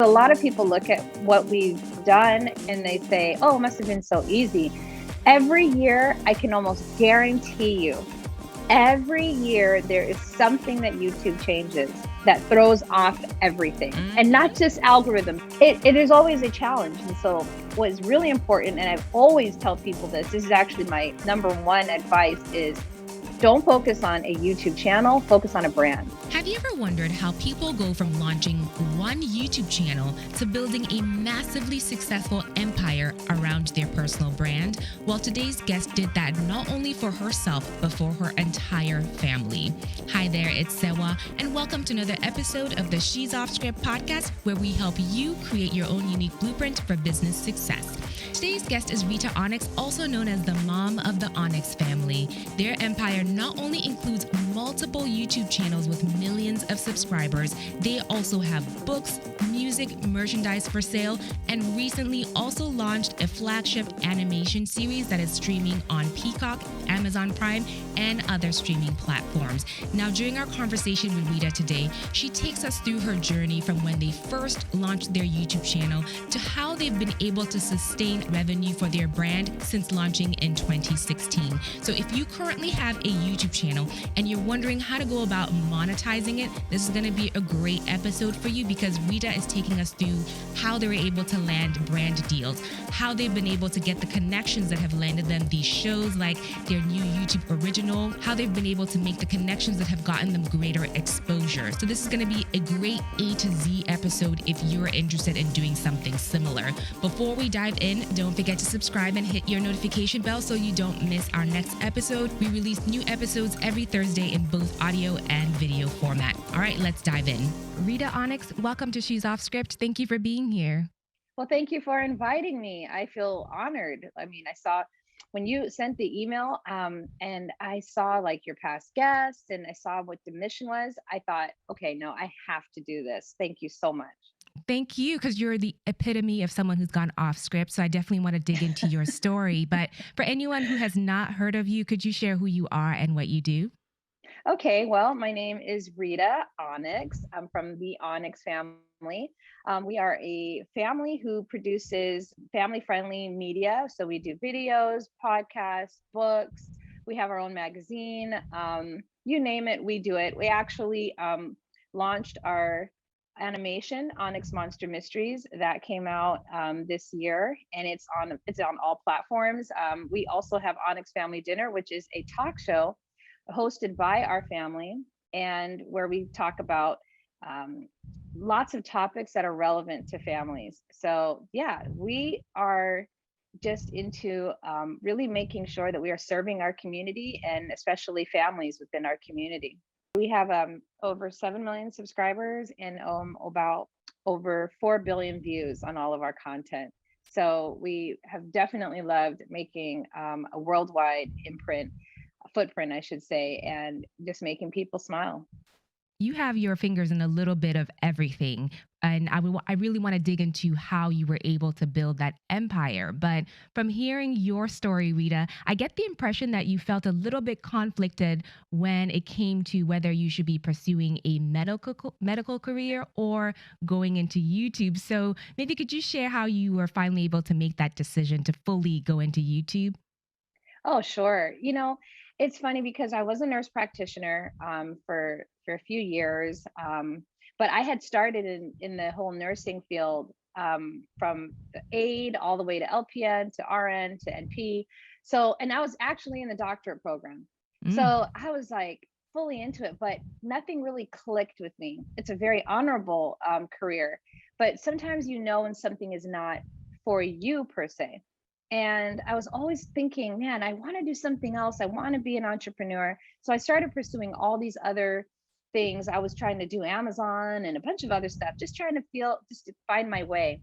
A lot of people look at what we've done and they say, oh, it must have been so easy. Every year, I can almost guarantee you, every year there is something that YouTube changes that throws off everything, and not Mhm. just algorithms. It is always a challenge. And so, what is really important, and I've always tell people this is actually my number one advice is don't focus on a YouTube channel, focus on a brand. Have you ever wondered how people go from launching one YouTube channel to building a massively successful empire around their personal brand? Well, today's guest did that not only for herself, but for her entire family. Hi there, it's Sewa, and welcome to another episode of the She's Off Script podcast, where we help you create your own unique blueprint for business success. Today's guest is Rita Onyx, also known as the mom of the Onyx Family. Their empire not only includes multiple YouTube channels with millions of subscribers, they also have books, music, merchandise for sale, and recently also launched a flagship animation series that is streaming on Peacock, Amazon Prime, and other streaming platforms. Now, during our conversation with Rita today, she takes us through her journey from when they first launched their YouTube channel to how they've been able to sustain revenue for their brand since launching in 2016. So if you currently have a YouTube channel and you're wondering how to go about monetizing it, this is going to be a great episode for you, because Rita is taking us through how they were able to land brand deals, how they've been able to get the connections that have landed them these shows like their new YouTube original, how they've been able to make the connections that have gotten them greater exposure. So this is going to be a great A to Z episode if you're interested in doing something similar. Before we dive in, don't forget to subscribe and hit your notification bell so you don't miss our next episode. We release new episodes every Thursday in both audio and video format. All right, let's dive in. Rita Onyx, welcome to She's Off Script. Thank you for being here. Well, thank you for inviting me. I feel honored. I mean, I saw when you sent the email, and I saw like your past guests and I saw what the mission was. I thought, okay, no, I have to do this. Thank you so much. Thank you, because you're the epitome of someone who's gone off script. So I definitely want to dig into your story. But for anyone who has not heard of you, could you share who you are and what you do? Okay, well, my name is Rita Onyx. I'm from the Onyx family. We are a family who produces family friendly media. So we do videos, podcasts, books. We have our own magazine. You name it, we do it. We actually launched our animation, Onyx Monster Mysteries, that came out this year, and it's on all platforms. We also have Onyx Family Dinner, which is a talk show hosted by our family, and where we talk about um, lots of topics that are relevant to families. So, yeah, we are just into really making sure that we are serving our community and especially families within our community. We have over 7 million subscribers and about over 4 billion views on all of our content. So we have definitely loved making a worldwide imprint footprint, I should say, and just making people smile. You have your fingers in a little bit of everything. And I really want to dig into how you were able to build that empire. But from hearing your story, Rita, I get the impression that you felt a little bit conflicted when it came to whether you should be pursuing a medical career or going into YouTube. So maybe could you share how you were finally able to make that decision to fully go into YouTube? Oh, sure. It's funny because I was a nurse practitioner for a few years, but I had started in the whole nursing field from the aide all the way to LPN to RN to NP. So, and I was actually in the doctorate program. So Mm. I was like fully into it, but nothing really clicked with me. It's a very honorable career, but sometimes when something is not for you per se. And I was always thinking, man, I want to do something else. I want to be an entrepreneur. So I started pursuing all these other things. I was trying to do Amazon and a bunch of other stuff, just trying to just to find my way.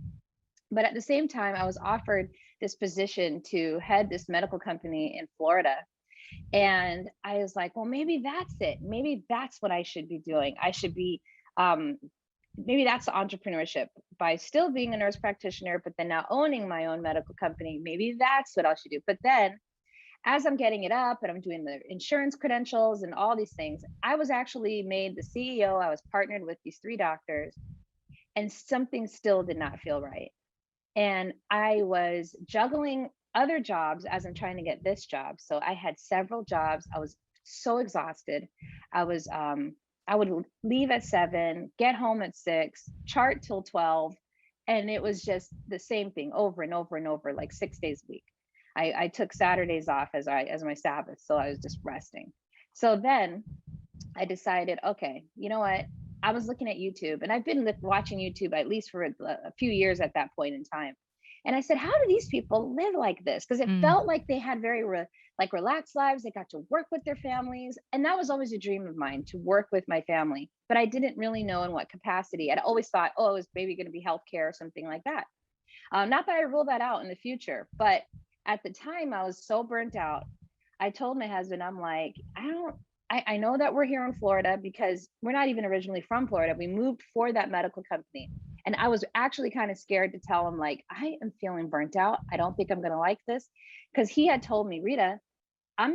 But at the same time, I was offered this position to head this medical company in Florida. And I was like, well, maybe that's it. Maybe that's what I should be doing. I should be um, maybe that's entrepreneurship by still being a nurse practitioner, but then now owning my own medical company. Maybe that's what I should do. But then as I'm getting it up and I'm doing the insurance credentials and all these things, I was actually made the CEO. I was partnered with these three doctors. and something still did not feel right. And I was juggling other jobs as I'm trying to get this job. So I had several jobs. I was so exhausted. I was I would leave at 7, get home at 6, chart till 12, and it was just the same thing over and over and over, like 6 days a week. I took Saturdays off as my Sabbath, so I was just resting. So then I decided, okay, you know what? I was looking at YouTube, and I've been watching YouTube at least for a few years at that point in time. And I said, how do these people live like this? Because it Mm. felt like they had very like relaxed lives. They got to work with their families. And that was always a dream of mine, to work with my family. But I didn't really know in what capacity. I'd always thought, oh, it was maybe going to be healthcare or something like that. Not that I rule that out in the future, but at the time I was so burnt out. I told my husband, I'm like, I know that we're here in Florida because we're not even originally from Florida. We moved for that medical company. And I was actually kind of scared to tell him, like, I am feeling burnt out. I don't think I'm going to like this. Because he had told me, Rita, I'm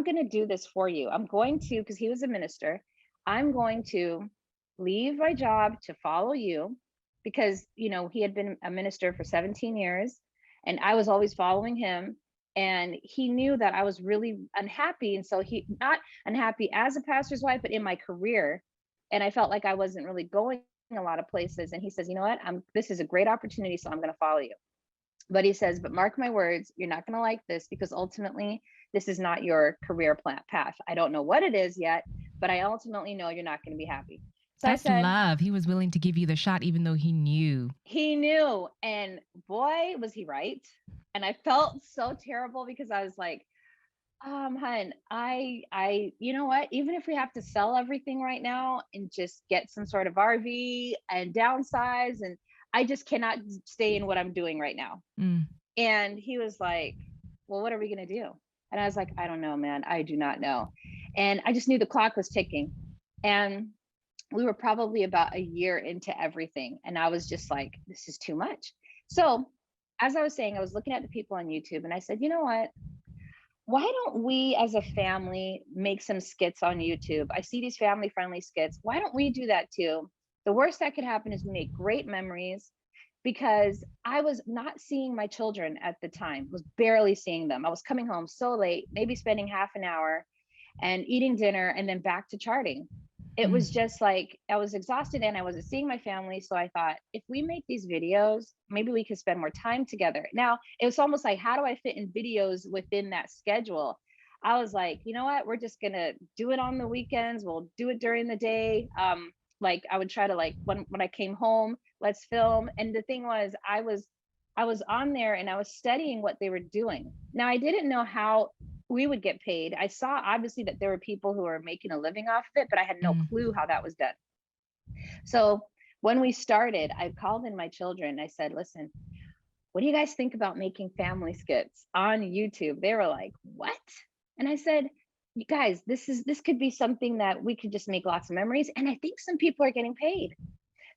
gonna do this for you. I'm going to, because he was a minister, I'm going to leave my job to follow you, because he had been a minister for 17 years and I was always following him. And he knew that I was really unhappy. And so he not unhappy as a pastor's wife, but in my career. And I felt like I wasn't really going a lot of places. And he says, you know what? This is a great opportunity, so I'm gonna follow you. But he says, but mark my words, you're not going to like this, because ultimately this is not your career path. I don't know what it is yet, but I ultimately know you're not going to be happy. So I That's said, love. He was willing to give you the shot, even though he knew. he knew. And boy, was he right. And I felt so terrible, because I was like, hun, you know what? Even if we have to sell everything right now and just get some sort of RV and downsize, and I just cannot stay in what I'm doing right now. Mm. And he was like, well, what are we going to do? And I was like, I don't know, man. I do not know. And I just knew the clock was ticking. And we were probably about a year into everything. And I was just like, this is too much. So, as I was saying, I was looking at the people on YouTube and I said, you know what? Why don't we as a family make some skits on YouTube? I see these family friendly skits. Why don't we do that too? The worst that could happen is we make great memories, because I was not seeing my children at the time, was barely seeing them. I was coming home so late, maybe spending half an hour and eating dinner and then back to charting. It Mm. was just like I was exhausted and I wasn't seeing my family. So I thought, if we make these videos, maybe we could spend more time together. Now, it was almost like, how do I fit in videos within that schedule? I was like, you know what? We're just going to do it on the weekends. We'll do it during the day. Like I would try to, like, when I came home, let's film. And the thing was, I was on there and I was studying what they were doing. Now, I didn't know how we would get paid. I saw obviously that there were people who were making a living off of it, but I had no Mm. clue how that was done. So when we started, I called in my children. I said, listen, what do you guys think about making family skits on YouTube? They were like, what? And I said, you guys, this could be something that we could just make lots of memories. And I think some people are getting paid.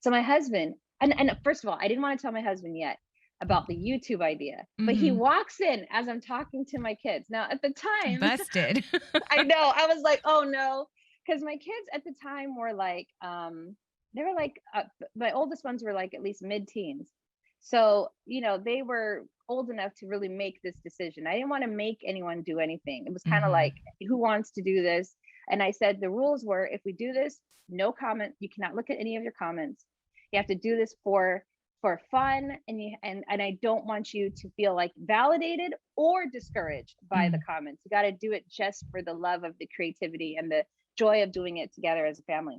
So my husband, and first of all, I didn't want to tell my husband yet about the YouTube idea, but he Mm-hmm. walks in as I'm talking to my kids. Now, at the time, Busted. I know, I was like, oh no, because my kids at the time were like, they were like, my oldest ones were like at least mid-teens. So, they were old enough to really make this decision. I didn't want to make anyone do anything. It was kind of Mm-hmm. like, who wants to do this? And I said, the rules were, if we do this, no comment. You cannot look at any of your comments. You have to do this for fun, and I don't want you to feel like validated or discouraged by the Mm. comments. You got to do it just for the love of the creativity and the joy of doing it together as a family.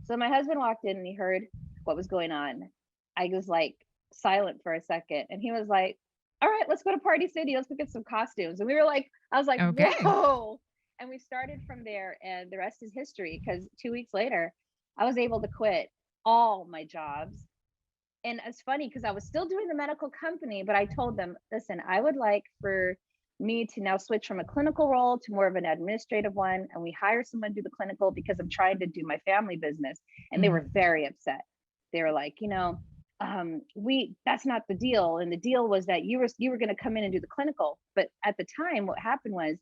So my husband walked in and he heard what was going on. I was like silent for a second, and he was like, all right, let's go to Party City, let's go get some costumes. And we were like, I was like, Okay. whoa. And we started from there, and the rest is history, because 2 weeks later I was able to quit all my jobs. And it's funny because I was still doing the medical company, but I told them, listen, I would like for me to now switch from a clinical role to more of an administrative one. And we hire someone to do the clinical, because I'm trying to do my family business. And they Mm. were very upset. They were like, that's not the deal. And the deal was that you were going to come in and do the clinical. But at the time, what happened was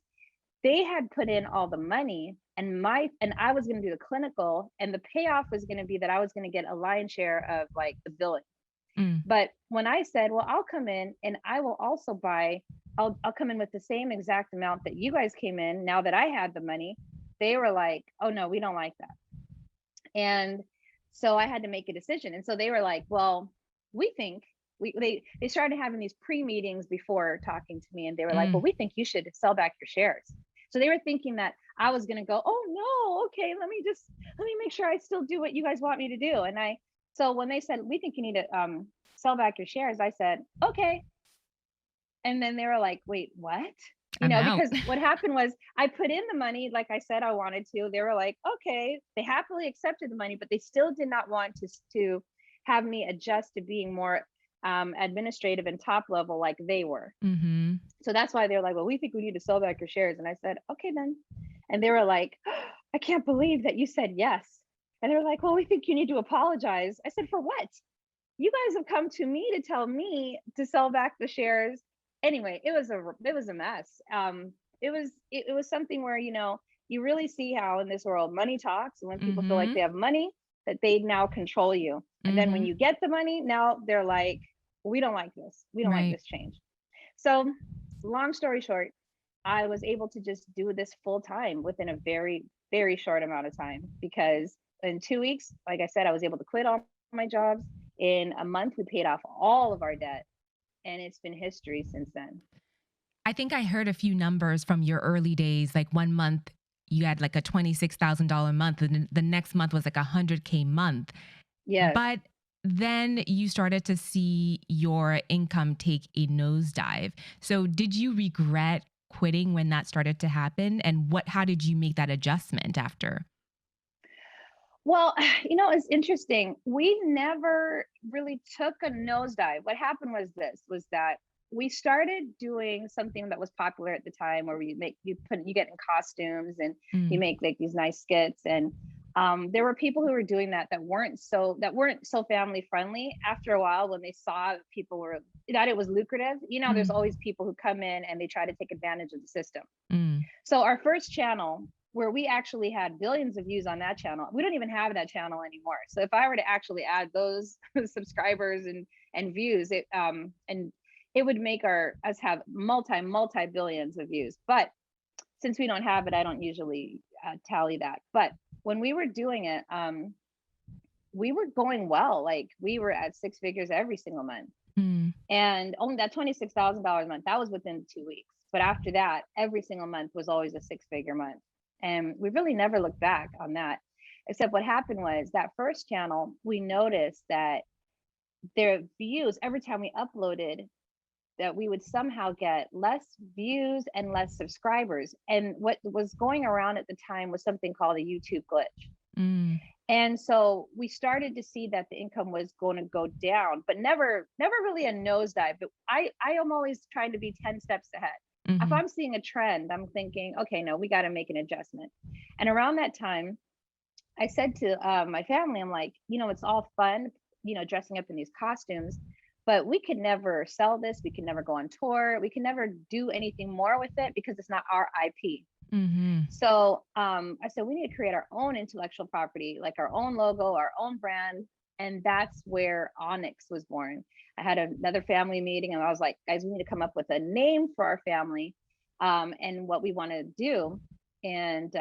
they had put in all the money, and I was going to do the clinical, and the payoff was going to be that I was going to get a lion's share of like the billing. Mm. But when I said, well, I'll come in and I will also I'll come in with the same exact amount that you guys came in now that I had the money, they were like, oh no, we don't like that. And so I had to make a decision. And so they were like, well, we think they started having these pre-meetings before talking to me, and they were like, well, Mm. we think you should sell back your shares. So they were thinking that I was going to go, oh no, okay, let me make sure I still do what you guys want me to do. So when they said, we think you need to sell back your shares, I said, okay. And then they were like, wait, what? I'm out. Because what happened was I put in the money like I said I wanted to. They were like, okay. They happily accepted the money, but they still did not want to have me adjust to being more administrative and top level like they were. Mm-hmm. So that's why they're like, well, we think we need to sell back your shares. And I said, okay, then. And they were like, oh, I can't believe that you said yes. And they were like, well, we think you need to apologize. I said, for what? You guys have come to me to tell me to sell back the shares. Anyway, it was a mess. It was something where, you really see how in this world money talks, and when people feel like Mm-hmm. they have money, that they now control you. And then when Mm-hmm. you get the money, now they're like, we don't like this. We don't like Right. this change. So long story short, I was able to just do this full time within a very, very short amount of time, because in 2 weeks, like I said, I was able to quit all my jobs. In a month, we paid off all of our debt, and it's been history since then. I think I heard a few numbers from your early days. Like one month you had like a $26,000 month, and the next month was like a 100K month. Yes. But then you started to see your income take a nosedive. So did you regret quitting when that started to happen? And how did you make that adjustment after? Well, it's interesting. We never really took a nosedive. What happened was that we started doing something that was popular at the time, where you get in costumes and you Mm. make like these nice skits. And there were people who were doing that weren't so family friendly. After a while, when they saw that it was lucrative, there's Mm. always people who come in and they try to take advantage of the system. Mm. So our first channel, where we actually had billions of views on that channel, we don't even have that channel anymore. So if I were to actually add those subscribers and views, it would make us have multi billions of views. But since we don't have it, I don't usually tally that. But when we were doing it, we were going well. Like, we were at six figures every single month. Mm. And only that $26,000 a month, that was within 2 weeks. But after that, every single month was always a six-figure month. And we really never looked back on that. Except what happened was that first channel, we noticed that their views, every time we uploaded, that we would somehow get less views and less subscribers. And what was going around at the time was something called a YouTube glitch. Mm. And so we started to see that the income was going to go down, but never really a nosedive. But I am always trying to be 10 steps ahead. If Mhm. I'm seeing a trend, I'm thinking, okay, no, we got to make an adjustment. And around that time, I said to my family, I'm like, it's all fun, dressing up in these costumes, but we could never sell this. We could never go on tour. We can never do anything more with it because it's not our IP. Mhm. So I said, we need to create our own intellectual property, like our own logo, our own brand. And that's where Onyx was born. I had another family meeting, and I was like, guys, we need to come up with a name for our family, and what we want to do. And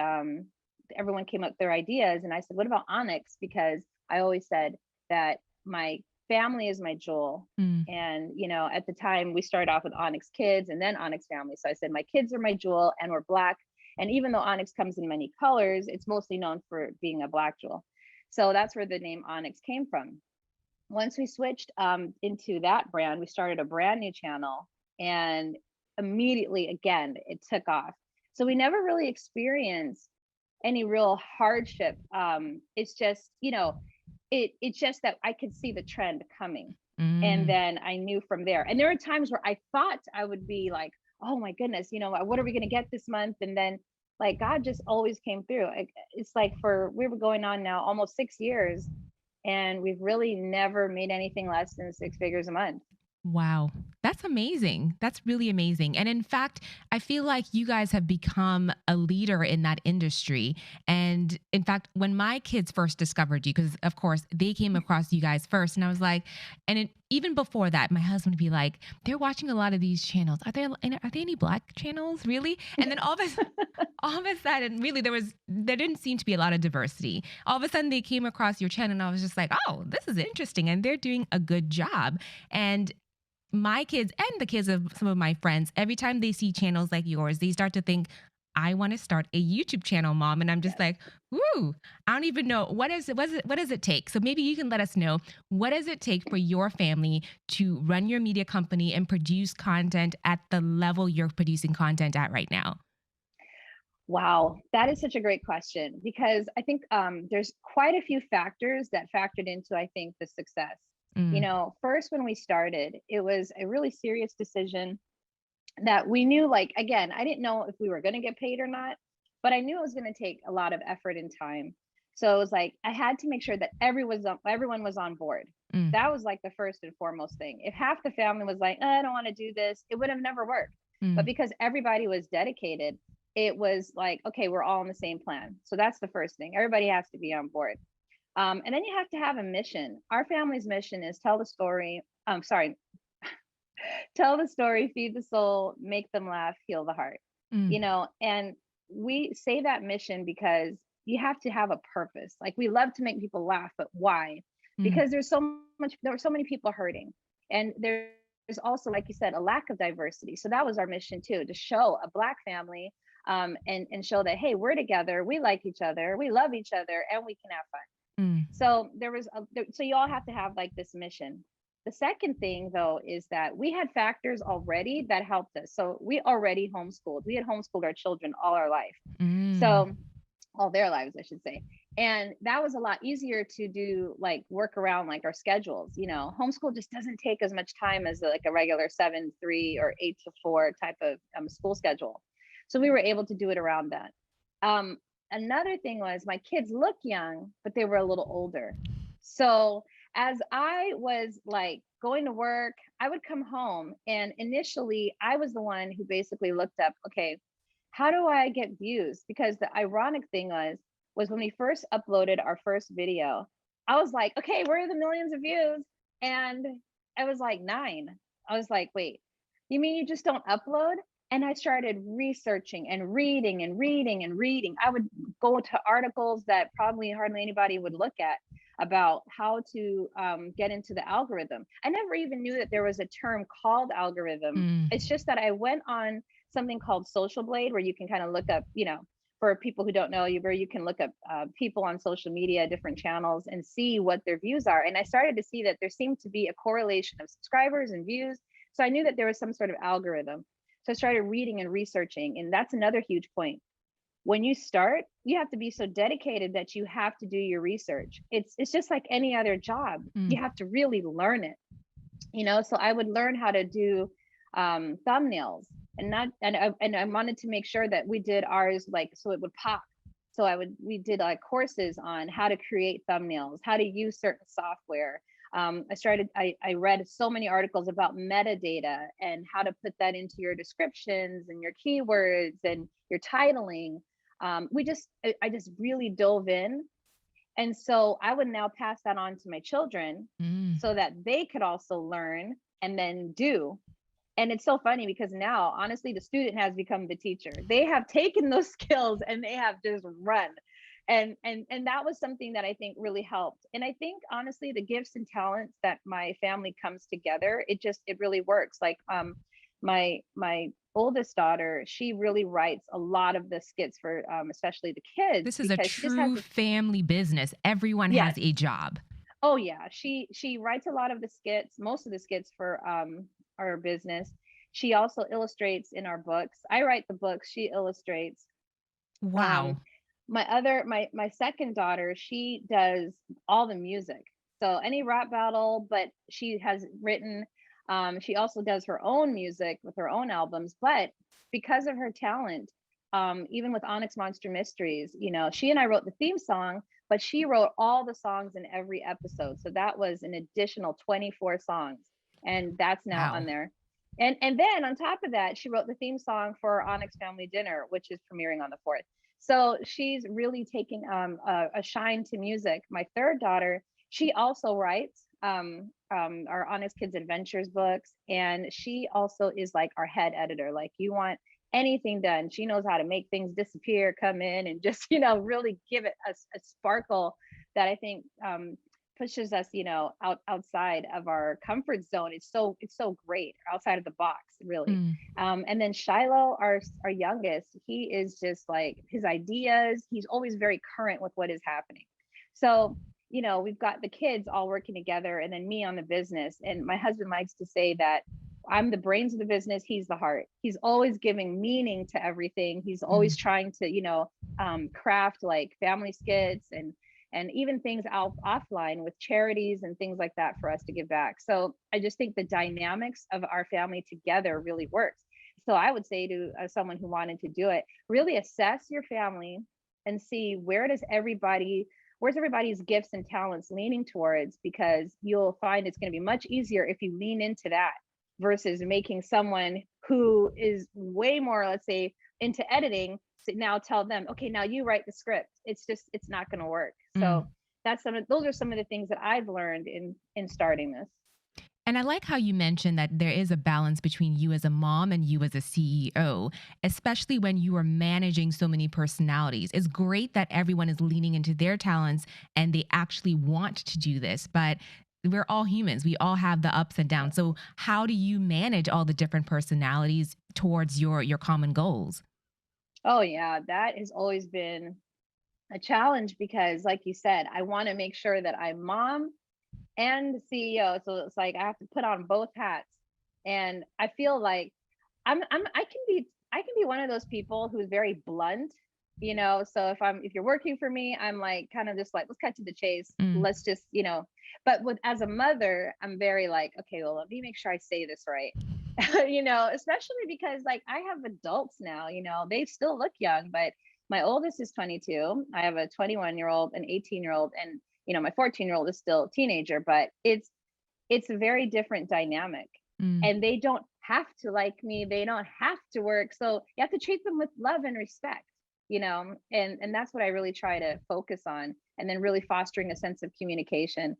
everyone came up with their ideas. And I said, what about Onyx? Because I always said that my family is my jewel. Mm. And, at the time we started off with Onyx Kids and then Onyx Family. So I said, my kids are my jewel, and we're Black. And even though Onyx comes in many colors, it's mostly known for being a Black jewel. So that's where the name Onyx came from. Once we switched into that brand, we started a brand new channel, and immediately, again, it took off. So we never really experienced any real hardship. It's just, it's just that I could see the trend coming. And Mm. then I knew from there. And there are times where I thought I would be like, oh my goodness, what are we going to get this month? And then, like, God just always came through. It's like, we were going on now almost 6 years, and we've really never made anything less than six figures a month. Wow. That's That's amazing. That's really amazing. And in fact, I feel like you guys have become a leader in that industry. And in fact, when my kids first discovered you, because of course they came across you guys first, and I was like, even before that, my husband would be like, they're watching a lot of these channels. Are they any black channels, really? And then all of a sudden, really, there didn't seem to be a lot of diversity. All of a sudden, they came across your channel, and I was just like, oh, this is interesting, and they're doing a good job. And my kids and the kids of some of my friends, every time they see channels like yours, they start to think, I want to start a YouTube channel, mom. And I'm just Yes. like, ooh, I don't even know. What does it take? So maybe you can let us know, what does it take for your family to run your media company and produce content at the level you're producing content at right now? Wow, that is such a great question because I think there's quite a few factors that factored into, I think, the success. Mm, First, when we started, it was a really serious decision that we knew, like, again, I didn't know if we were going to get paid or not, but I knew it was going to take a lot of effort and time. So it was like I had to make sure that everyone was on board. mm, That was like the first and foremost thing. If half the family was like, I don't want to do this, it would have never worked. But mm, because everybody was dedicated, it was like, okay, we're all on the same plan. So that's the first thing. Everybody has to be on board. And then you have to have a mission. Our family's mission is tell the story. Sorry, tell the story, feed the soul, make them laugh, heal the heart. mm, And we say that mission because you have to have a purpose. Like we love to make people laugh, but why? mm, Because there were so many people hurting. And there's also, like you said, a lack of diversity. So that was our mission too, to show a Black family and show that, hey, we're together, we like each other, we love each other, and we can have fun. mm, So so you all have to have like this mission. The second thing though is that we had factors already that helped us. So we already homeschooled. We had homeschooled our children all our life. mm, So all their lives, I should say. And that was a lot easier to do, like work around like our schedules. Homeschool just doesn't take as much time as like a regular 7-3 or 8-4 type of school schedule. So we were able to do it around that. Um, Another thing was my kids look young, but they were a little older. So as I was like going to work, I would come home and initially I was the one who basically looked up, okay, how do I get views? Because the ironic thing was when we first uploaded our first video, I was like, okay, where are the millions of views? And I was like 9. I was like, wait, you mean you just don't upload? And I started researching and reading and reading and reading. I would go to articles that probably hardly anybody would look at about how to get into the algorithm. I never even knew that there was a term called algorithm. mm. It's just that I went on something called Social Blade, where you can kind of look up, for people who don't know, where you can look up people on social media, different channels, and see what their views are. And I started to see that there seemed to be a correlation of subscribers and views. So I knew that there was some sort of algorithm. So I started reading and researching. And that's another huge point. When you start, you have to be so dedicated that you have to do your research. It's just like any other job. Mm. You have to really learn it. So I would learn how to do thumbnails, and I wanted to make sure that we did ours like so it would pop. So we did like courses on how to create thumbnails, how to use certain software. I read so many articles about metadata and how to put that into your descriptions and your keywords and your titling. I just really dove in. And so I would now pass that on to my children Mm. so that they could also learn and then do. And it's so funny because now, honestly, the student has become the teacher. They have taken those skills and they have just run. And that was something that I think really helped. And I think honestly, the gifts and talents that my family comes together, it really works. Like my oldest daughter, she really writes a lot of the skits for especially the kids This is a because she just has true family business. Everyone has yes. a job. Oh yeah, she writes a lot of the skits, most of the skits for our business. She also illustrates in our books. I write the books, she illustrates. Um Wow. my second daughter, she does all the music. So any rap battle, but she has written she also does her own music with her own albums, but because of her talent, even with Onyx Monster Mysteries, she and I wrote the theme song, but she wrote all the songs in every episode. So that was an additional 24 songs. And that's now on Wow. there. And then on top of that, she wrote the theme song for Onyx Family Dinner, which is premiering on the 4th. So she's really taking a shine to music. My third daughter, she also writes our Onyx Kids Adventures books, and she also is like our head editor. Like, you want anything done, she knows how to make things disappear, come in, and just really give it a sparkle that I think pushes us outside of our comfort zone. It's so great, outside of the box, really. Mm. And then Shiloh, our youngest, he is just like, his ideas, he's always very current with what is happening. So we've got the kids all working together, and then me on the business. And my husband likes to say that I'm the brains of the business, he's the heart. He's always giving meaning to everything. He's always Mm. trying to craft like family skits and even things offline with charities and things like that for us to give back. So I just think the dynamics of our family together really works. So I would say to someone who wanted to do it, really assess your family and see where's everybody's gifts and talents leaning towards, because you'll find it's going to be much easier if you lean into that versus making someone who is way more, let's say, into editing, to now tell them, okay, now you write the script. It's not going to work. Mm. So those are some of the things that I've learned in starting this. And I like how you mentioned that there is a balance between you as a mom and you as a CEO, especially when you are managing so many personalities. It's great that everyone is leaning into their talents and they actually want to do this, but we're all humans. We all have the ups and downs. So how do you manage all the different personalities towards your common goals? Oh yeah, that has always been a challenge because, like you said, I want to make sure that I'm mom and CEO. So it's like I have to put on both hats. And I feel like I can be one of those people who's very blunt. So if you're working for me, I'm like kind of just like, let's cut to the chase. Mm. Let's just. But with as a mother, I'm very like, okay, well, let me make sure I say this right. Especially because like I have adults now, they still look young, but my oldest is 22. I have a 21-year-old, an 18-year-old, and my 14-year-old is still a teenager, but it's a very different dynamic. Mm. And they don't have to like me, they don't have to work. So you have to treat them with love and respect. And that's what I really try to focus on, and then really fostering a sense of communication.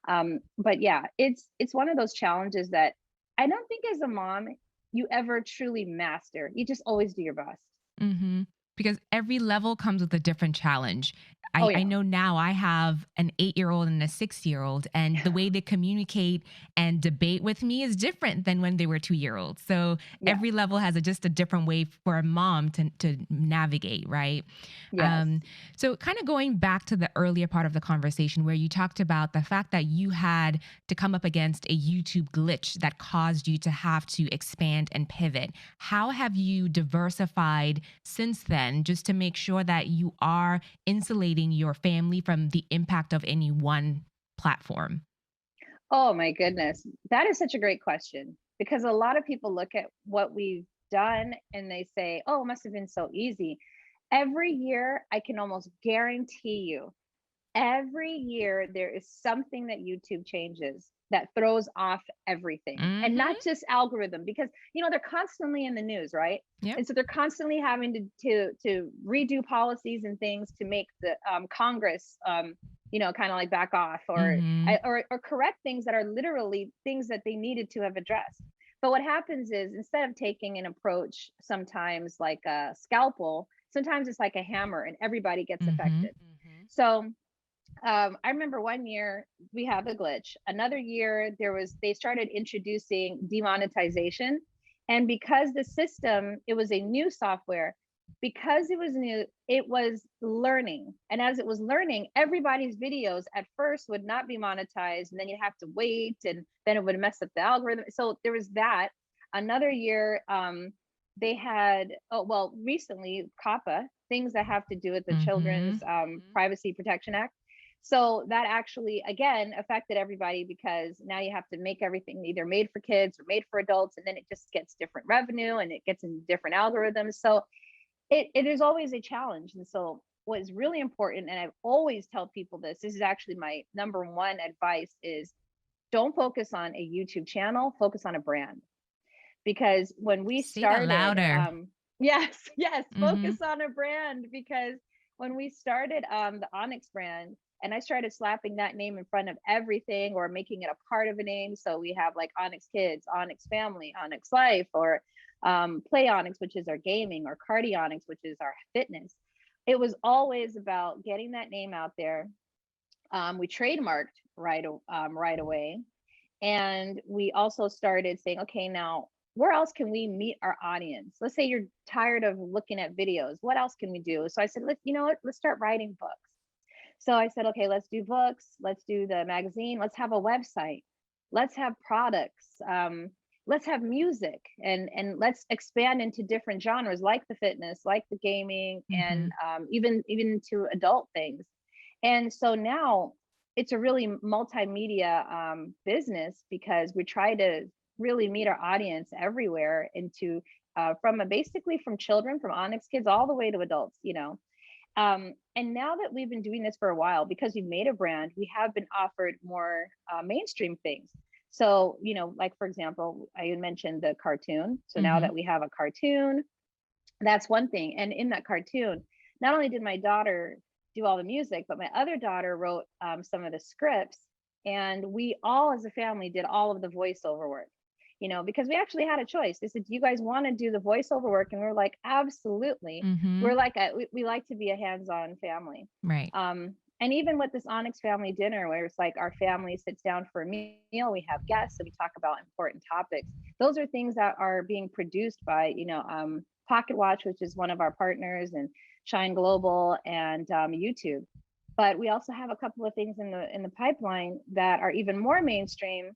But yeah, it's one of those challenges that I don't think as a mom you ever truly master. You just always do your best. Hmm. Because every level comes with a different challenge. Oh I yeah. know now I have an 8 year old and a 6 year old, and the way they communicate and debate with me is different than when they were 2 year olds. So Yes. every level has just a different way for a mom to navigate, right? Yes. Um, so, kind of going back to the earlier part of the conversation where you talked about the fact that you had to come up against a YouTube glitch that caused you to have to expand and pivot. How have you diversified since then, just to make sure that you are insulating your family from the impact of any one platform? Oh my goodness. That is such a great question, because a lot of people look at what we've done and they say, oh, it must have been so easy. Every year, I can almost guarantee you, every year there is something that YouTube changes that throws off everything, and not Hmm. just algorithm, because they're constantly in the news, right? Yep. And so they're constantly having to redo policies and things to make the Congress kind of like back off, or, Hmm. or correct things that are literally things that they needed to have addressed. But what happens is, instead of taking an approach sometimes like a scalpel, sometimes it's like a hammer and everybody gets Hmm. affected. So I remember one year we had the glitch. Another year they started introducing demonetization, and because the system, it was a new software, because it was new, it was learning, and as it was learning, everybody's videos at first would not be monetized, and then you'd have to wait, and then it would mess up the algorithm. So there was that. Another year, they had, oh well, recently COPPA, things that have to do with the Hmm. Children's Privacy Protection Act. So that actually, again, affected everybody, because now you have to make everything either made for kids or made for adults, and then it just gets different revenue and it gets in different algorithms. So it is always a challenge. And so what is really important, and I've always tell people this is actually my number one advice, is don't focus on a YouTube channel, focus on a brand. because when we Say that started, louder. yes, yes, Mm-hmm. focus on a brand, because when we started the Onyx brand, and I started slapping that name in front of everything or making it a part of a name. So we have like Onyx Kids, Onyx Family, Onyx Life, or Play Onyx, which is our gaming, or Cardi Onyx, which is our fitness. It was always about getting that name out there. We trademarked right away, and we also started saying, okay, now where else can we meet our audience? Let's say you're tired of looking at videos. What else can we do? So I said, let's, you know what, let's start writing books. So I said, okay, let's do books. Let's do the magazine. Let's have a website. Let's have products. Let's have music, and let's expand into different genres, like the fitness, like the gaming, Mm-hmm. and even to adult things. And so now it's a really multimedia business, because we try to really meet our audience everywhere, into from basically from children, from Onyx Kids all the way to adults, you know. And now that we've been doing this for a while, because we've made a brand, we have been offered more mainstream things. So, you know, like for example, I had mentioned the cartoon. So now Mm-hmm. that we have a cartoon, that's one thing. And in that cartoon, not only did my daughter do all the music, but my other daughter wrote some of the scripts. And we all as a family did all of the voiceover work, you know, because we actually had a choice. They said, do you guys want to do the voiceover work? And we are like, absolutely. Mm-hmm. We're like, we like to be a hands-on family. Right. And even with this Onyx family dinner, where it's like our family sits down for a meal, we have guests and we talk about important topics. Those are things that are being produced by, you know, Pocket Watch, which is one of our partners, and Shine Global, and YouTube. But we also have a couple of things in the pipeline that are even more mainstream,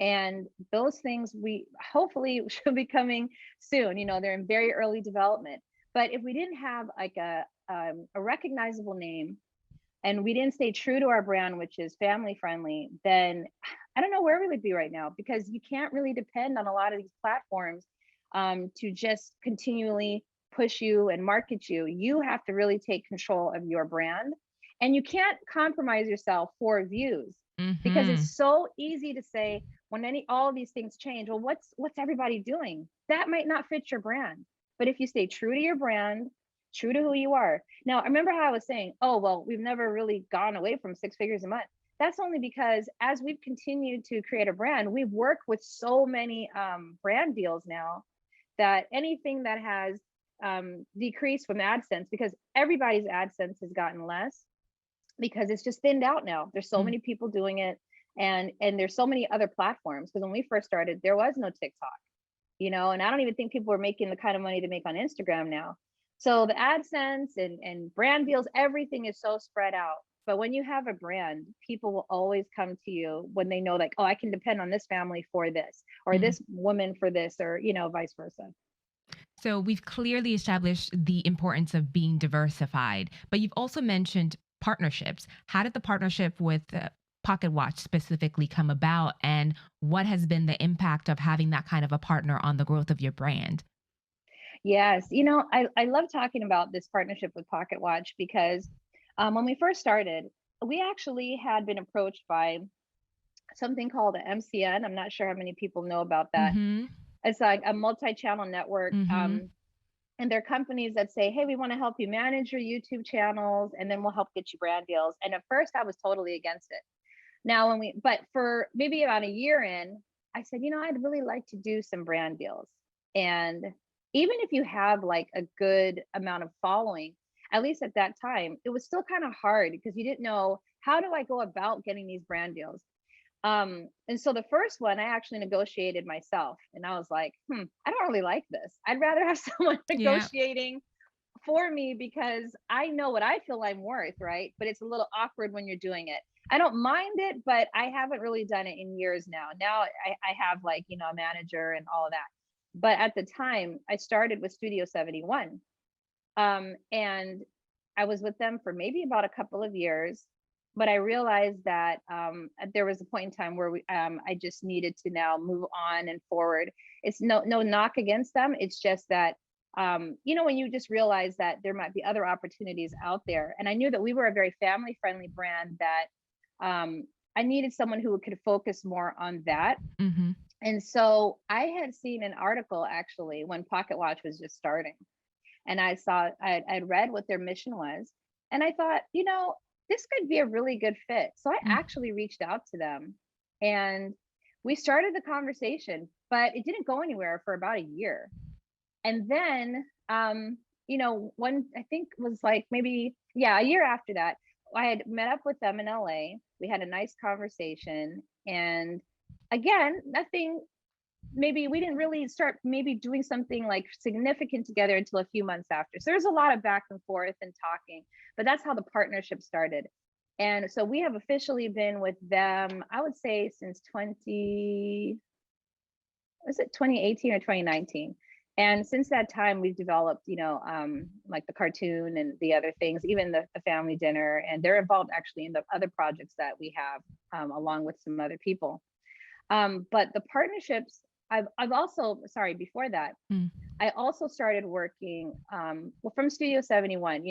and those things we hopefully should be coming soon. You know, they're in very early development. But if we didn't have like a recognizable name, and we didn't stay true to our brand, which is family friendly, then I don't know where we would be right now, because you can't really depend on a lot of these platforms to just continually push you and market you. You have to really take control of your brand, and you can't compromise yourself for views, because Mm-hmm. it's so easy to say when all of these things change, well, what's everybody doing? That might not fit your brand. But if you stay true to your brand, true to who you are. Now, I remember how I was saying, oh, well, we've never really gone away from six figures a month. That's only because as we've continued to create a brand, we've worked with so many brand deals now, that anything that has decreased from AdSense, because everybody's AdSense has gotten less, because it's just thinned out now. There's so many people doing it, and there's so many other platforms. Because when we first started, there was no TikTok, you know, and I don't even think people were making the kind of money they make on Instagram now. So the AdSense and brand deals, everything is so spread out. But when you have a brand, people will always come to you when they know, like, oh, I can depend on this family for this, or Mm-hmm. this woman for this, or, you know, vice versa. So we've clearly established the importance of being diversified, but you've also mentioned partnerships. How did the partnership with Pocket Watch specifically come about, and what has been the impact of having that kind of a partner on the growth of your brand? Yes, you know, I love talking about this partnership with Pocket Watch, because when we first started, we actually had been approached by something called a MCN. I'm not sure how many people know about that. Mm-hmm. It's like a multi-channel network. Mm-hmm. And they're companies that say, hey, we want to help you manage your YouTube channels, and then we'll help get you brand deals. And at first I was totally against it. Now, but for maybe about a year in, I said, you know, I'd really like to do some brand deals. And even if you have like a good amount of following, at least at that time, it was still kind of hard, because you didn't know, how do I go about getting these brand deals? And so the first one I actually negotiated myself, and I was like, I don't really like this. I'd rather have someone Yeah. negotiating for me, because I know what I feel I'm worth, right? But it's a little awkward when you're doing it. I don't mind it, but I haven't really done it in years now. Now I have, like, you know, a manager and all of that. But at the time, I started with Studio 71. And I was with them for maybe about a couple of years. But I realized that there was a point in time where I just needed to now move on and forward. It's no knock against them. It's just that you know, when you just realize that there might be other opportunities out there. And I knew that we were a very family friendly brand, that I needed someone who could focus more on that. Mm-hmm. And so I had seen an article actually when Pocket Watch was just starting. And I'd read what their mission was. And I thought, this could be a really good fit. So I Mm. actually reached out to them and we started the conversation, but it didn't go anywhere for about a year. And then, one, I think was like maybe, yeah, a year after that, I had met up with them in LA. We had a nice conversation. And again, nothing, maybe we didn't really start maybe doing something like significant together until a few months after. So there's a lot of back and forth and talking, but that's how the partnership started. And so we have officially been with them, I would say since 2018 or 2019. And since that time, we've developed, like the cartoon and the other things, even the family dinner, and they're involved actually in the other projects that we have, along with some other people. But the partnerships, I've also, sorry, before that, Mm. I also started working, well, from Studio 71.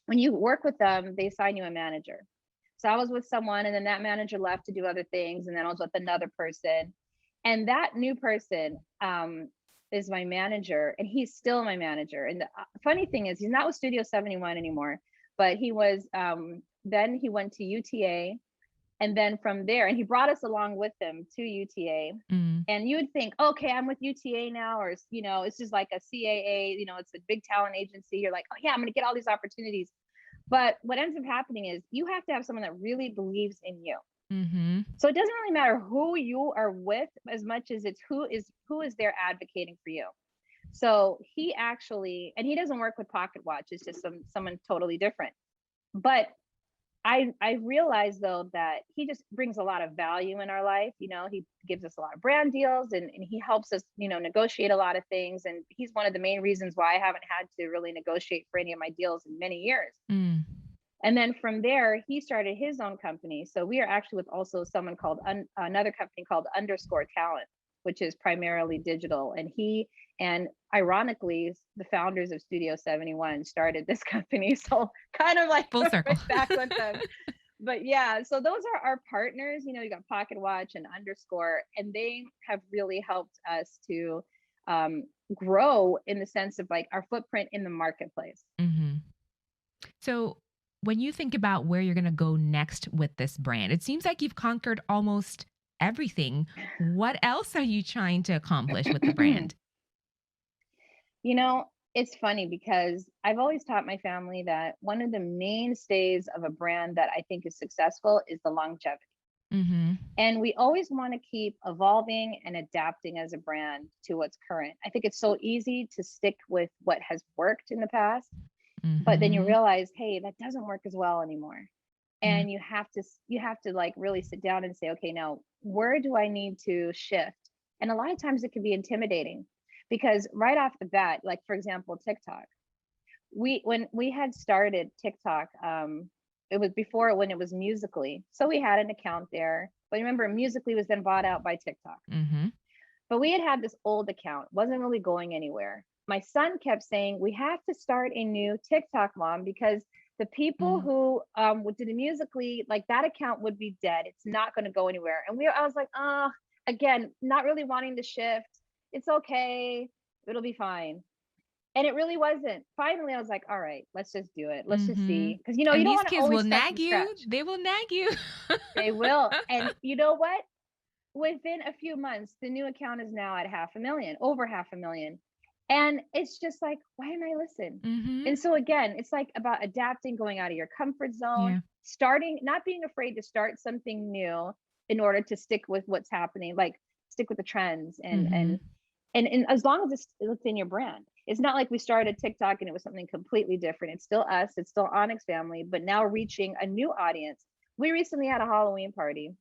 When you work with them, they assign you a manager. So I was with someone, and then that manager left to do other things, and then I was with another person, and that new person is my manager, and he's still my manager. And the funny thing is, he's not with Studio 71 anymore, but he was. Then he went to UTA, and then from there, and he brought us along with him to UTA. Mm. And you would think, okay, I'm with UTA now, or it's just like a CAA, it's a big talent agency. You're like, oh yeah, I'm gonna get all these opportunities. But what ends up happening is you have to have someone that really believes in you. Mm-hmm. So it doesn't really matter who you are with as much as it's who is there advocating for you. So he actually, and he doesn't work with Pocket Watch, it's just someone totally different. But I realized though that he just brings a lot of value in our life. He gives us a lot of brand deals, and he helps us, negotiate a lot of things. And he's one of the main reasons why I haven't had to really negotiate for any of my deals in many years. Mm. And then from there, he started his own company. So we are actually with also someone called another company called Underscore Talent, which is primarily digital. And he, and ironically, the founders of Studio 71 started this company. So kind of like Full circle. back with them. But yeah, so those are our partners. You got Pocket Watch and Underscore, and they have really helped us to grow in the sense of like our footprint in the marketplace. Mm-hmm. So when you think about where you're going to go next with this brand, it seems like you've conquered almost everything. What else are you trying to accomplish with the brand? It's funny because I've always taught my family that one of the mainstays of a brand that I think is successful is the longevity. Mm-hmm. And we always want to keep evolving and adapting as a brand to what's current. I think it's so easy to stick with what has worked in the past, but then you Mm-hmm. realize, hey, that doesn't work as well anymore. Yeah. And you have to like really sit down and say, okay, now where do I need to shift? And a lot of times it can be intimidating because right off the bat, like for example, TikTok, when we had started TikTok, it was before when it was Musically. So we had an account there. But remember, Musically was then bought out by TikTok. Mm-hmm. But we had this old account, wasn't really going anywhere. My son kept saying, we have to start a new TikTok, mom, because the people Mm. who did the Musically, like that account would be dead. It's not going to go anywhere. And I was like, again, not really wanting to shift. It's okay. It'll be fine. And it really wasn't. Finally, I was like, all right, let's just do it. Let's just Mm-hmm. see. Because, you And don't these want to kids will always start nag from you. scratch. They will nag you. They will. And you know what? Within a few months, the new account is now at 500,000, over 500,000. And it's just like, why didn't I listen? Mm-hmm. And so again, it's like about adapting, going out of your comfort zone, Yeah. starting, not being afraid to start something new in order to stick with what's happening, like stick with the trends and Mm-hmm. as long as it's within your brand. It's not like we started TikTok and it was something completely different. It's still us, it's still Onyx Family, but now reaching a new audience. We recently had a Halloween party,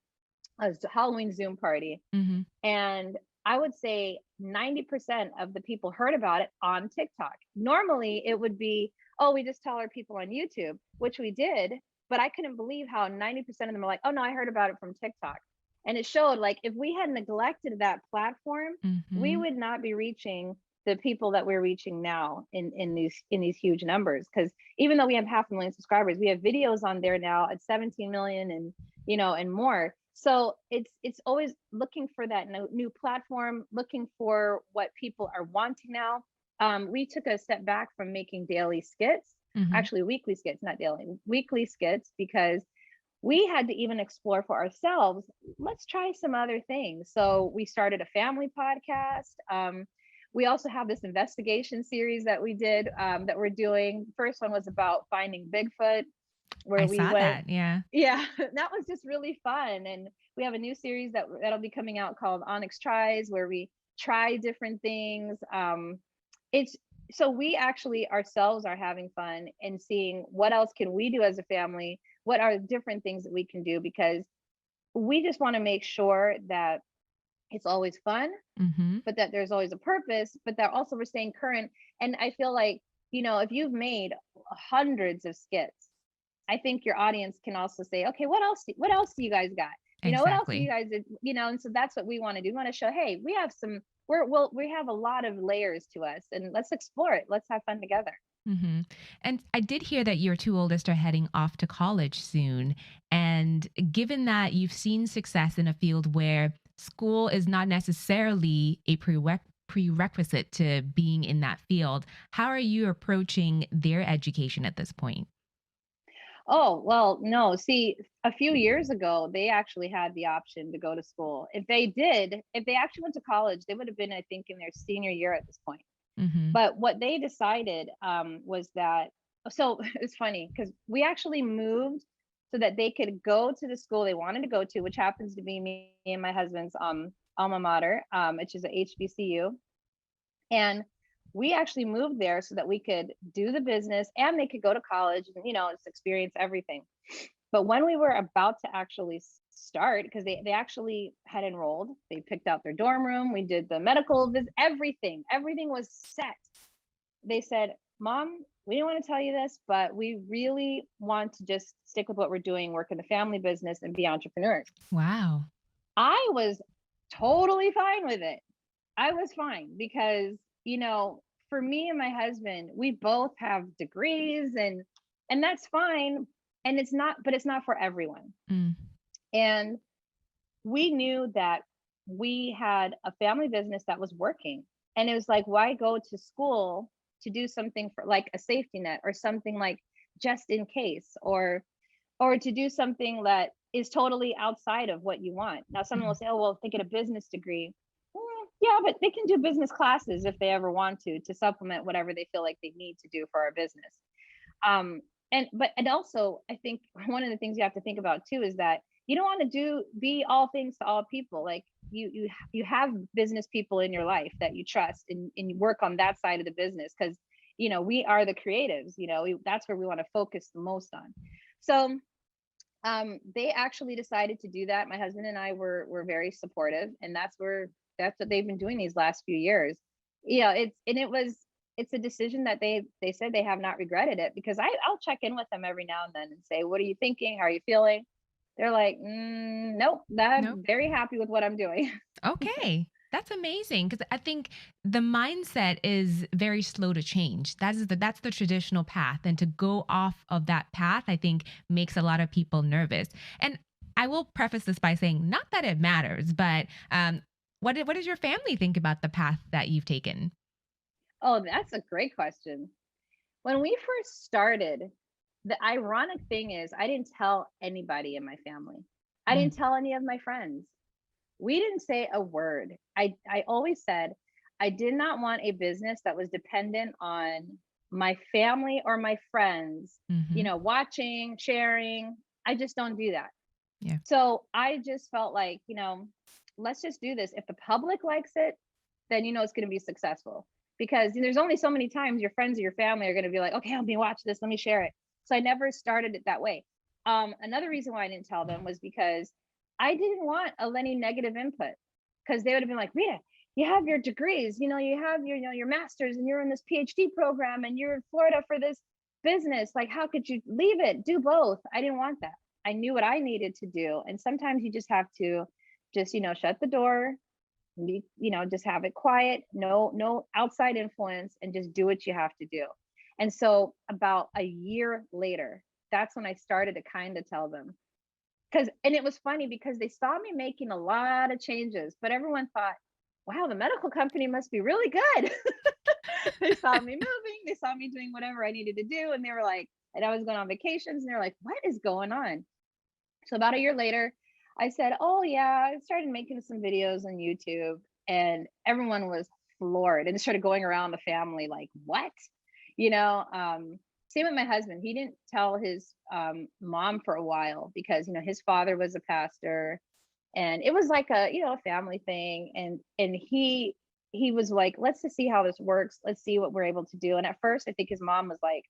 a Halloween Zoom party, Mm-hmm. and I would say 90% of the people heard about it on TikTok. Normally it would be, oh, we just tell our people on YouTube, which we did, but I couldn't believe how 90% of them are like, oh no, I heard about it from TikTok. And it showed like if we had neglected that platform, we Mm-hmm. would not be reaching the people that we're reaching now in these huge numbers. Because even though we have 500,000 subscribers, we have videos on there now at 17 million and and more. So it's always looking for that new platform, looking for what people are wanting now. We took a step back from making daily skits, Hmm. actually weekly skits, not daily, weekly skits, because we had to even explore for ourselves. Let's try some other things. So we started a family podcast. We also have this investigation series that we did, that we're doing. First one was about finding Bigfoot, I where we saw went. that. Yeah. Yeah, that was just really fun. And we have a new series that'll be coming out called Onyx Tries, where we try different things. It's so we actually ourselves are having fun and seeing what else can we do as a family, what are different things that we can do, because we just want to make sure that it's always fun, Hmm. but that there's always a purpose, but that also we're staying current. And I feel like, if you've made hundreds of skits, I think your audience can also say, okay, what else do you guys got? What else do you Exactly. guys did? And so that's what we want to do. We want to show, hey, we have some, we have a lot of layers to us, and let's explore it. Let's have fun together. Hmm. And I did hear that your two oldest are heading off to college soon. And given that you've seen success in a field where school is not necessarily a prerequisite to being in that field, how are you approaching their education at this point? Oh, well, no. See, a few years ago, they actually had the option to go to school. If they actually went to college, they would have been, I think, in their senior year at this point. Hmm. But what they decided, was that, so it's funny because we actually moved so that they could go to the school they wanted to go to, which happens to be me and my husband's alma mater, which is a HBCU. And we actually moved there so that we could do the business and they could go to college and, just experience everything. But when we were about to actually start, because they actually had enrolled, they picked out their dorm room, we did the medical visit, everything was set. They said, Mom, we didn't want to tell you this, but we really want to just stick with what we're doing, work in the family business and be entrepreneurs. Wow. I was totally fine with it. I was fine because, for me and my husband, we both have degrees, and that's fine. And it's not for everyone. Mm. And we knew that we had a family business that was working. And it was like, why go to school to do something for like a safety net or something like just in case, or to do something that is totally outside of what you want. Now, someone will Mhm. say, oh, well, if they get a business degree, yeah, but they can do business classes if they ever want to supplement whatever they feel like they need to do for our business. Um, and also, I think one of the things you have to think about too is that you don't want to be all things to all people. Like you have business people in your life that you trust, and you work on that side of the business, because we are the creatives. That's where we want to focus the most on. So they actually decided to do that. My husband and I were very supportive, and that's what they've been doing these last few years. It's a decision that they said they have not regretted it, because I'll check in with them every now and then and say, what are you thinking? How are you feeling? They're like, nope, Nope. I'm very happy with what I'm doing. Okay. That's amazing because I think the mindset is very slow to change. That's the traditional path, and to go off of that path, I think, makes a lot of people nervous. And I will preface this by saying, not that it matters, but what does your family think about the path that you've taken? Oh, that's a great question. When we first started, the ironic thing is I didn't tell anybody in my family. I Mm. didn't tell any of my friends. We didn't say a word. I always said I did not want a business that was dependent on my family or my friends, Hmm. watching, sharing. I just don't do that. Yeah. So I just felt like, let's just do this. If the public likes it, then it's going to be successful, because there's only so many times your friends or your family are going to be like, okay, let me watch this, let me share it. So I never started it that way. Another reason why I didn't tell them was because I didn't want any negative input, because they would have been like, Rita, you have your degrees, you have your master's, and you're in this PhD program, and you're in Florida for this business, like how could you leave it, do both? I didn't want that. I knew what I needed to do, and sometimes you just have to just shut the door, just have it quiet, no outside influence, and just do what you have to do. And so about a year later, that's when I started to kind of tell them, and it was funny because they saw me making a lot of changes, but everyone thought, wow, the medical company must be really good. They saw me moving, they saw me doing whatever I needed to do. And they were like, and I was going on vacations and they're like, what is going on? So about a year later, I said, oh yeah, I started making some videos on YouTube, and everyone was floored and started going around the family like, what? You know, same with my husband. He didn't tell his mom for a while because, his father was a pastor, and it was like a family thing. And he was like, let's just see how this works. Let's see what we're able to do. And at first, I think his mom was like,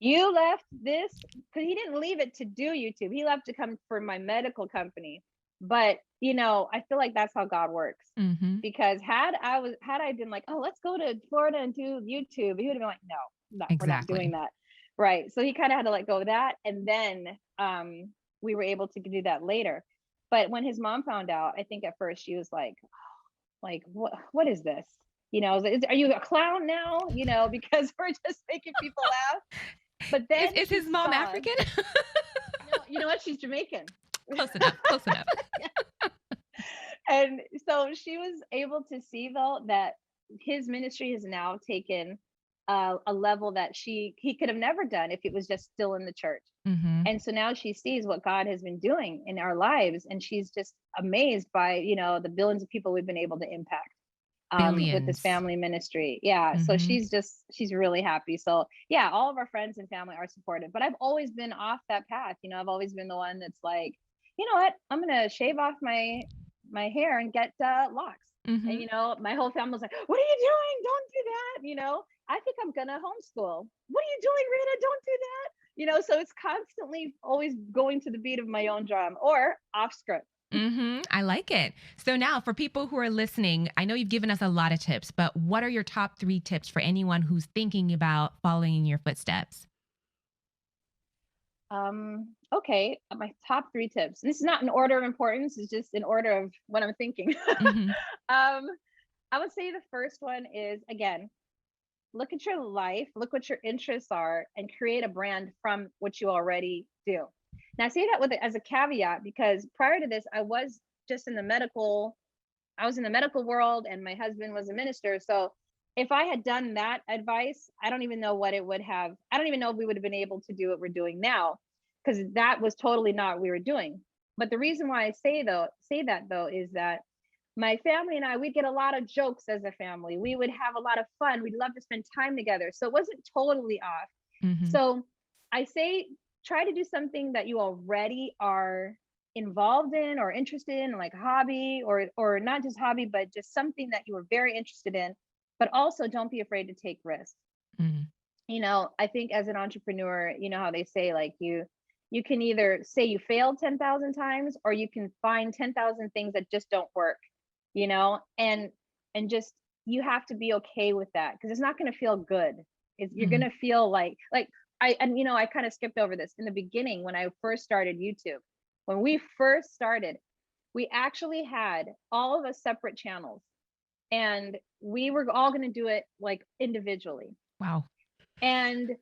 you left this, because he didn't leave it to do YouTube. He left to come for my medical company. But I feel like that's how God works. Mm-hmm. Because had I been like, oh, let's go to Florida and do YouTube, he would have been like, no, we're not doing that. Right. So he kind of had to let go of that. And then we were able to do that later. But when his mom found out, I think at first she was like, what is this? Are you a clown now? Because we're just making people laugh. But then is his mom African? No, you know what? She's Jamaican. Close enough. Close enough. And so she was able to see though that his ministry has now taken a level that he could have never done if it was just still in the church. Mm-hmm. And so now she sees what God has been doing in our lives, and she's just amazed by the billions of people we've been able to impact. With this family ministry. Yeah. Mm-hmm. So she's really happy. So yeah, all of our friends and family are supportive, but I've always been off that path. I've always been the one that's like, you know what, I'm going to shave off my hair and get locks. Mm-hmm. And my whole family was like, what are you doing? Don't do that. I think I'm going to homeschool. What are you doing, Rita? Don't do that. So it's constantly always going to the beat of my own drum or off script. Mm-hmm. I like it. So now for people who are listening, I know you've given us a lot of tips, but what are your top 3 tips for anyone who's thinking about following in your footsteps? Okay. My top 3 tips. This is not in order of importance. It's just in order of what I'm thinking. Mm-hmm. I would say the first one is, again, look at your life, look what your interests are, and create a brand from what you already do. Now I say that as a caveat, because prior to this, I was in the medical world, and my husband was a minister. So if I had done that advice, I don't even know what it would have. I don't even know if we would have been able to do what we're doing now, because that was totally not what we were doing. But the reason why I say that though, is that my family and I, we'd get a lot of jokes as a family. We would have a lot of fun. We'd love to spend time together. So it wasn't totally off. Mm-hmm. So I say, try to do something that you already are involved in or interested in, like a hobby, or not just hobby, but just something that you were very interested in. But also don't be afraid to take risks. Mm-hmm. I think as an entrepreneur, how they say, like, you can either say you failed 10,000 times, or you can find 10,000 things that just don't work, and just, you have to be okay with that, because it's not going to feel good. You're Mm-hmm. going to feel like I kind of skipped over this in the beginning when I first started YouTube. When we first started, we actually had all of us separate channels, and we were all going to do it like individually. Wow. And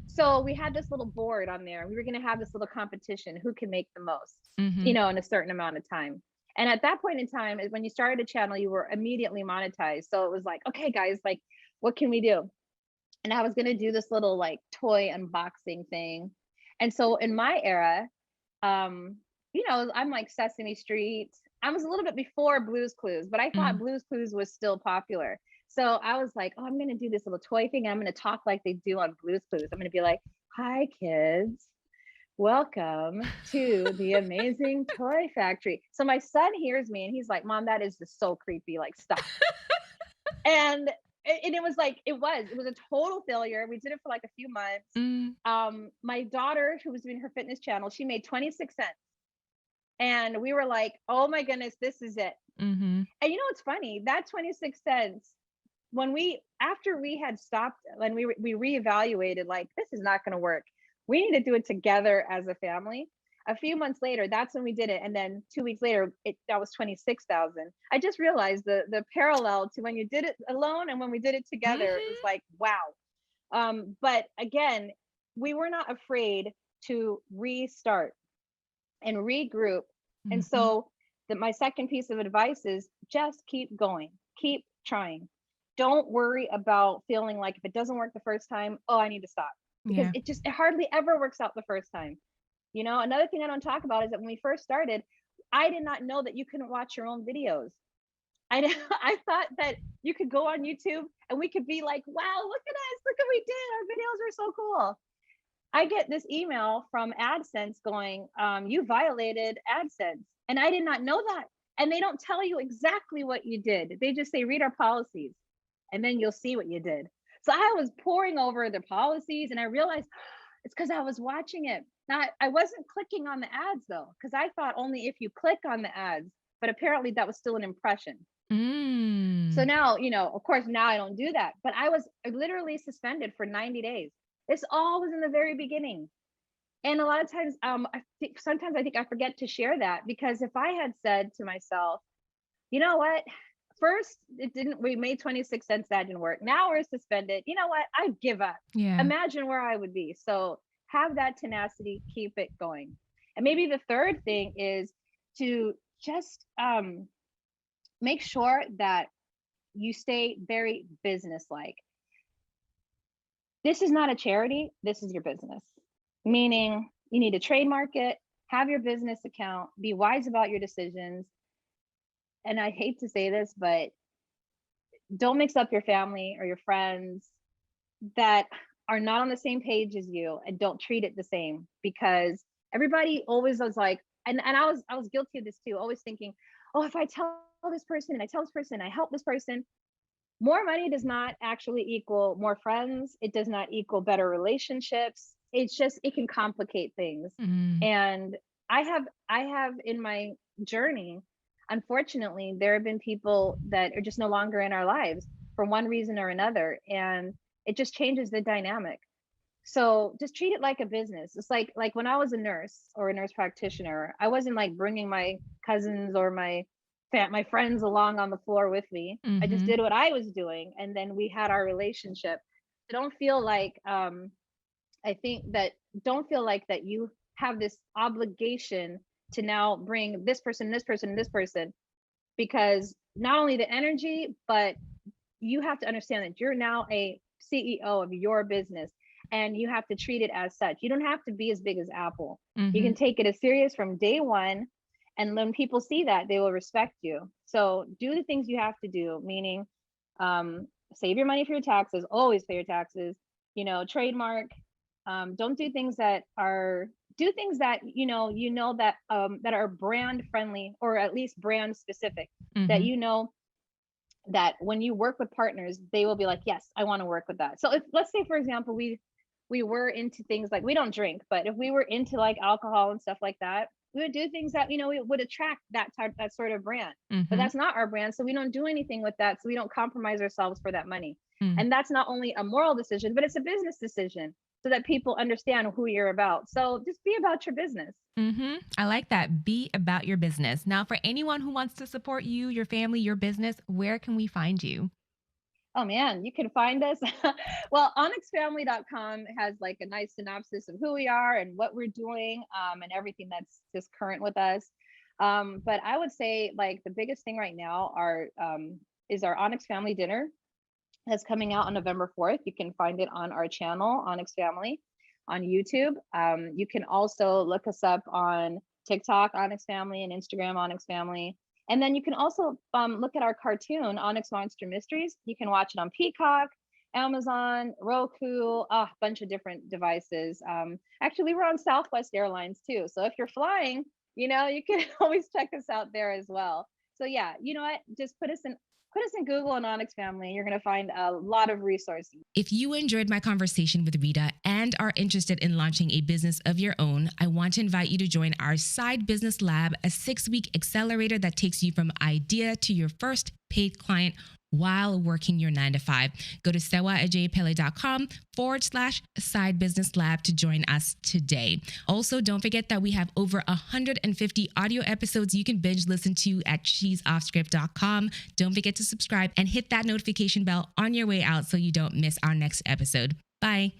so we had this little board on there. We were going to have this little competition, who can make the most, Mm-hmm. in a certain amount of time. And at that point in time, when you started a channel, you were immediately monetized. So it was like, okay, guys, like, what can we do? And I was going to do this little like toy unboxing thing. And so in my era, I'm like Sesame Street. I was a little bit before Blue's Clues, but I thought Blue's Clues was still popular. So I was like, oh, I'm going to do this little toy thing. I'm going to talk like they do on Blue's Clues. I'm going to be like, hi, kids. Welcome to the amazing toy factory. So my son hears me and he's like, Mom, that is just so creepy. Like, stop. And it was like, it was a total failure. We did it for like a few months. My daughter, who was doing her fitness channel, she made 26 cents. And we were like, oh my goodness, this is it. Mm-hmm. And it's funny, that 26 cents, after we had stopped, when we reevaluated, like, this is not going to work. We need to do it together as a family. A few months later, that's when we did it. And then 2 weeks later, that was 26,000. I just realized the parallel to when you did it alone and when we did it together. It was like, wow. But again, we were not afraid to restart. and regroup. And Mm-hmm. so my second piece of advice is just keep going, keep trying. Don't worry about feeling like if it doesn't work the first time, oh, I need to stop, because Yeah. it hardly ever works out the first time. Another thing I don't talk about is that when we first started, I did not know that you couldn't watch your own videos. I thought that you could go on YouTube and we could be like, wow, look at us, look what we did. Our videos are so cool. I get this email from AdSense going, you violated AdSense. And I did not know that. And they don't tell you exactly what you did. They just say, read our policies, and then you'll see what you did. So I was poring over the policies and I realized it's because I was watching it. Not, I wasn't clicking on the ads though, because I thought only if you click on the ads, but apparently that was still an impression. So Mm. now, of course, now I don't do that, but I was literally suspended for 90 days. This all was in the very beginning. And a lot of times, sometimes I think I forget to share that, because if I had said to myself, you know what, first it didn't, we made 26 cents, that didn't work. Now we're suspended. You know what? I give up. Yeah. Imagine where I would be. So have that tenacity, keep it going. And maybe the third thing is to just make sure that you stay very business-like. This is not a charity, this is your business. Meaning you need to trademark it, have your business account, be wise about your decisions. And I hate to say this, but don't mix up your family or your friends that are not on the same page as you, and don't treat it the same, because everybody always was like, and I was guilty of this too, always thinking, oh, if I tell this person and I tell this person, I help this person, more money does not actually equal more friends. It does not equal better relationships. It's just, it can complicate things. Mm. And I have in my journey, unfortunately, there have been people that are just no longer in our lives for one reason or another. And it just changes the dynamic. So just treat it like a business. It's like when I was a nurse or a nurse practitioner, I wasn't like bringing my cousins or my friends along on the floor with me. I just Mm-hmm. did what I was doing, and then we had our relationship. So don't feel like I think that don't feel like that you have this obligation to now bring this person, this person, this person, because not only the energy, but you have to understand that you're now a CEO of your business, and you have to treat it as such. You don't have to be as big as Apple. You Mm-hmm. can take it as serious from day one. And when people see that, they will respect you. So do the things you have to do, meaning save your money for your taxes, always pay your taxes, trademark. Don't do things that are do things that that are brand friendly, or at least brand specific, that Mm-hmm. that when you work with partners, they will be like, yes, I want to work with that. So if, let's say for example, we were into things like, we don't drink, but if we were into like alcohol and stuff like that, we would do things that it would attract that sort of brand. But Mm-hmm. that's not our brand, so we don't do anything with that, so we don't compromise ourselves for that money. Mm. And that's not only a moral decision, but it's a business decision, so that people understand who you're about. So just be about your business. Mm-hmm. I like that. Be about your business. Now, for anyone who wants to support you, your family, your business, where can we find you? Oh man, you can find us. Well, onyxfamily.com has like a nice synopsis of who we are and what we're doing, and everything that's just current with us. But I would say like the biggest thing right now is our Onyx Family dinner that's coming out on November 4th. You can find it on our channel, Onyx Family, on YouTube. You can also look us up on TikTok, Onyx Family, and Instagram, Onyx Family. And then you can also look at our cartoon, Onyx Monster Mysteries. You can watch it on Peacock, Amazon, Roku, a bunch of different devices. Actually, we're on Southwest Airlines too. So if you're flying, you can always check us out there as well. So yeah, you know what? Just put us in Google and Onyx Family, and you're going to find a lot of resources. If you enjoyed my conversation with Rita and are interested in launching a business of your own, I want to invite you to join our Side Business Lab, a 6-week accelerator that takes you from idea to your first paid client while working your 9 to 5. Go to sewaajaypele.com/side business lab to join us today. Also, don't forget that we have over 150 audio episodes you can binge listen to at she'soffscript.com. Don't forget to subscribe and hit that notification bell on your way out so you don't miss our next episode. Bye.